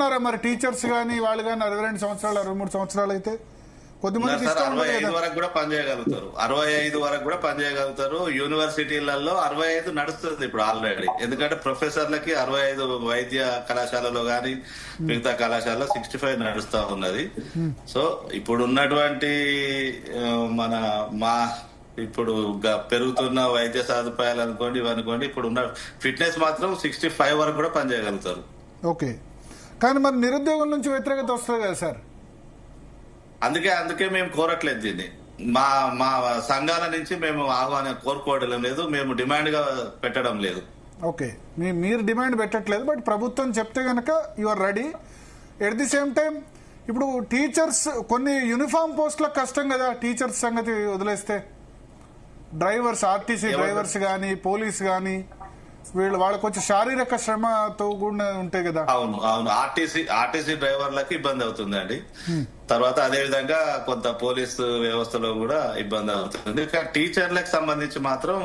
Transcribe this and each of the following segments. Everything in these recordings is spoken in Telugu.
ఉన్నారా మరి టీచర్స్ కానీ వాళ్ళు కానీ 22 సంవత్సరాలు 23 సంవత్సరాలు అయితే కొద్దిమంది 65 వరకు కూడా పనిచేయగలుగుతారు. 65 వరకు కూడా పనిచేయగలుగుతారు. యూనివర్సిటీలలో 65 నడుస్తుంది ఇప్పుడు ఆల్రెడీ. ఎందుకంటే ప్రొఫెసర్లకి 65 వైద్య కళాశాలలో గాని మిగతా కళాశాలలో 65 నడుస్తా ఉన్నది. సో ఇప్పుడు ఉన్నటువంటి ఇప్పుడు పెరుగుతున్న వైద్య సదుపాయాలు అనుకోండి ఇవనుకోండి, ఇప్పుడు ఉన్న ఫిట్నెస్ మాత్రం 65 వరకు కూడా పనిచేయగలుగుతారు. ఓకే, కానీ మరి నిరుద్యోగం నుంచి వ్యతిరేకత వస్తుంది కదా సార్? అందుకే మేము కోరట్లేదు దీన్ని. మా సంఘాల నుంచి మేము ఆహ్వానం కోరుకోవడం లేదు, మేము డిమాండ్ గా పెట్టడం లేదు. ఓకే, మీరు డిమాండ్ పెట్టట్లేదు, బట్ ప్రభుత్వం చెప్తే గనక you are ready. At the same time ఇప్పుడు టీచర్స్ కొన్ని యూనిఫామ్ పోస్టులకు కష్టం కదా, టీచర్స్ సంగతి వదిలేస్తే డ్రైవర్స్, ఆర్టీసీ డ్రైవర్స్ కానీ పోలీస్ కానీ వాళ్ళకి వచ్చి శారీరక శ్రమతో కూడా ఉంటాయి కదా. అవును, ఆర్టీసీ డ్రైవర్లకి ఇబ్బంది అవుతుందండి. తర్వాత అదే విధంగా కొంత పోలీసు వ్యవస్థలో కూడా ఇబ్బంది అవుతుంది. టీచర్లకు సంబంధించి మాత్రం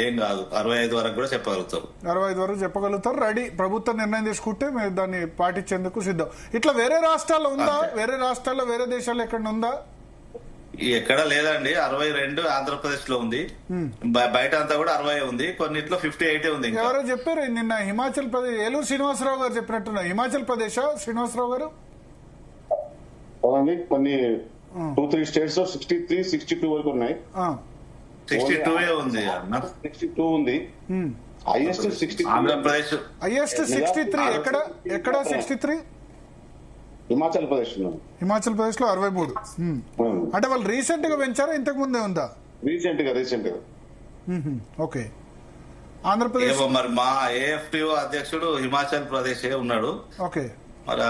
ఏం కాదు, 65 వరకు కూడా చెప్పగలుగుతారు. 65 వరకు చెప్పగలుగుతారు. రెడీ, ప్రభుత్వం నిర్ణయం తీసుకుంటే మేము దాన్ని పాటించేందుకు సిద్ధం. ఇట్లా వేరే రాష్ట్రాల్లో ఉందా? వేరే రాష్ట్రాల్లో వేరే దేశాల్లో ఎక్కడ ఉందా? ఎక్కడ లేదండి. 62 ఆంధ్రప్రదేశ్ లో ఉంది, బయట అంతా కూడా 60 ఉంది, కొన్నిట్లో 58 ఉంది. ఎవరో చెప్పారు నిన్న, హిమాచల్ ప్రదేశ్, ఏలూరు శ్రీనివాసరావు గారు చెప్పినట్టున్నారు. హిమాచల్ ప్రదేశ్ శ్రీనివాసరావు గారు కొన్ని 2-3 స్టేట్స్ లో 63, 62 వరకు ఉన్నాయి. 62 ఉంది, 62 ఉంది. హైయెస్ట్ 63. ఆంధ్రప్రదేశ్ హైయెస్ట్ 63. ఎక్కడ 63? హిమాచల్ ప్రదేశ్ లో 63. అంటే వాళ్ళు రీసెంట్ గా పెంచారా, ఇంతకు ముందే ఉందా? రీసెంట్ గా. ఓకే, ఆంధ్రప్రదేశ్ మరి మా ఏఎఫ్టిఓ అధ్యక్షుడు హిమాచల్ ప్రదేశ్ ఉన్నాడు. ఓకే, మరి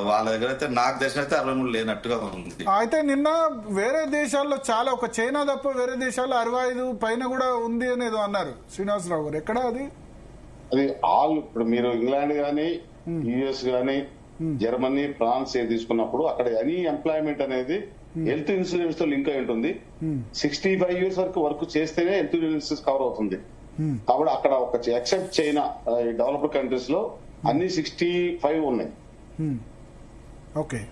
వాళ్ళ దగ్గర అయితే నాకు తెలిసిన అయితే 63 లేనట్టుగా ఉంది. అయితే నిన్న వేరే దేశాల్లో చాలా, ఒక చైనా తప్ప వేరే దేశాల్లో 65 పైన కూడా ఉంది అనేది అన్నారు శ్రీనివాసరావు గారు. ఎక్కడ అది ఆల్ ఇప్పుడు మీరు ఇంగ్లాండ్ గానీ యుఎస్ గానీ జర్మనీ, ఫ్రాన్స్ తీసుకున్నప్పుడు అక్కడ ఎనీ ఎంప్లాయ్మెంట్ అనేది హెల్త్ ఇన్సూరెన్స్ తో లింక్ అయి ఉంటుంది. 65 years వరకు వర్క్ చేస్తేనే హెల్త్ ఇన్సూరెన్స్ కవర్ అవుతుంది. కాబట్టి అక్కడ ఒక ఎక్సెప్ట్ చైనా, డెవలప్డ్ కంట్రీస్ లో అన్ని 65 ఉన్నాయి. ఓకే,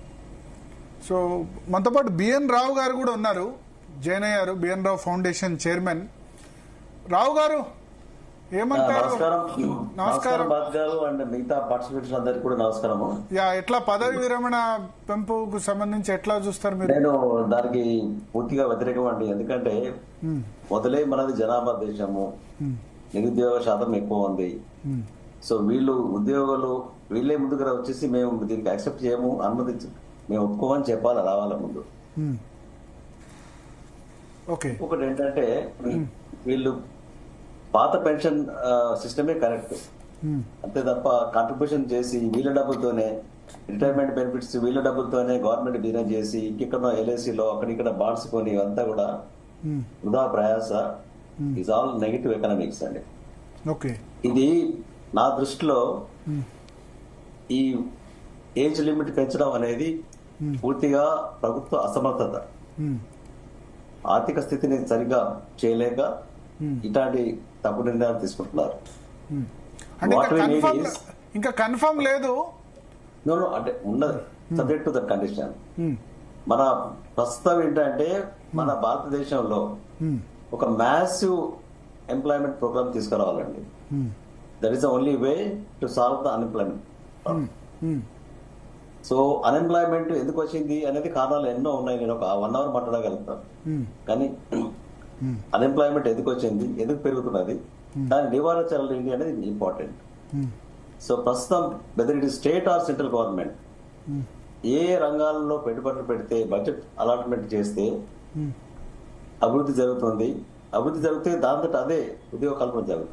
సో మనతో పాటు బిఎన్ రావు గారు కూడా ఉన్నారు, జాయిన్ అయ్యారు. బిఎన్ రావు ఫౌండేషన్ చైర్మన్. రావు గారు ఏమంటారు? నమస్కారం గారు అండ్ మిగతా పార్టిసిపేట్స్ అందరికి కూడా నమస్కారము. ఎట్లా పదవి విరమణ పెంపుకు సంబంధించి ఎట్లా చూస్తారు మీరు? నేను దానికి పూర్తిగా వ్యతిరేకం అండి. ఎందుకంటే మొదలై మనది జనాభా దేశము, నిరుద్యోగ శాతం ఎక్కువ ఉంది. సో వీళ్ళే ముందుగా వచ్చేసి మేము దీనికి యాక్సెప్ట్ చేయము, అనుమతించు, మేము ఒప్పుకోమని చెప్పాలి రావాల ముందు. ఒకటి ఏంటంటే వీళ్ళు పాత పెన్షన్ సిస్టమే కరెక్ట్, అంతే తప్ప కాంట్రిబ్యూషన్ చేసి వీళ్ళ డబ్బులతోనే రిటైర్మెంట్ బెనిఫిట్స్ వీళ్ళ డబ్బులతోనే గవర్నమెంట్ బిజినెస్ చేసి ఇంకెక్కడో ఎల్ఐసిలో అక్కడిక్కడ బాండ్స్ కొని అంతా కూడా వృధా ప్రయాస. ఈజ్ ఆల్ నెగిటివ్ ఎకనామిక్స్ అండి. ఇది నా దృష్టిలో ఈ ఏజ్ లిమిట్ పెంచడం అనేది పూర్తిగా ప్రభుత్వ అసమర్థత, ఆర్థిక స్థితిని సరిగా చేయలేక ఇట్లాంటి తప్పు నిర్ణయాలు తీసుకుంటున్నారు. ఇంకా కన్ఫర్మ్ లేదు అంటే ఉన్నది, సబ్జెక్ట్ టు దట్ కండిషన్. మన ప్రస్తుతం ఏంటంటే మన భారతదేశంలో ఒక మ్యాసివ్ ఎంప్లాయ్మెంట్ ప్రోగ్రామ్ తీసుకురావాలండి. That is the only way to solve the unemployment. So unemployment ఎందుకు వచ్చింది అనేది కారణాలు ఎన్నో ఉన్నాయి, నేను ఒక 1 hour మాట్లాడగలుగుతాను. కానీ అన్ఎంప్లాయ్మెంట్ ఎందుకు వచ్చింది, ఎందుకు పెరుగుతున్నది, దాని నివారణ చర్యలు ఏంటి అనేది ఇంపార్టెంట్. సో ప్రస్తుతం weather it is state or central government ఏ రంగాల్లో పెట్టుబడులు పెడితే, బడ్జెట్ అలాట్మెంట్ చేస్తే అభివృద్ధి జరుగుతుంది. అభివృద్ధి జరిగితే దాంతో అదే ఉద్యోగ కల్పన జరుగుతుంది.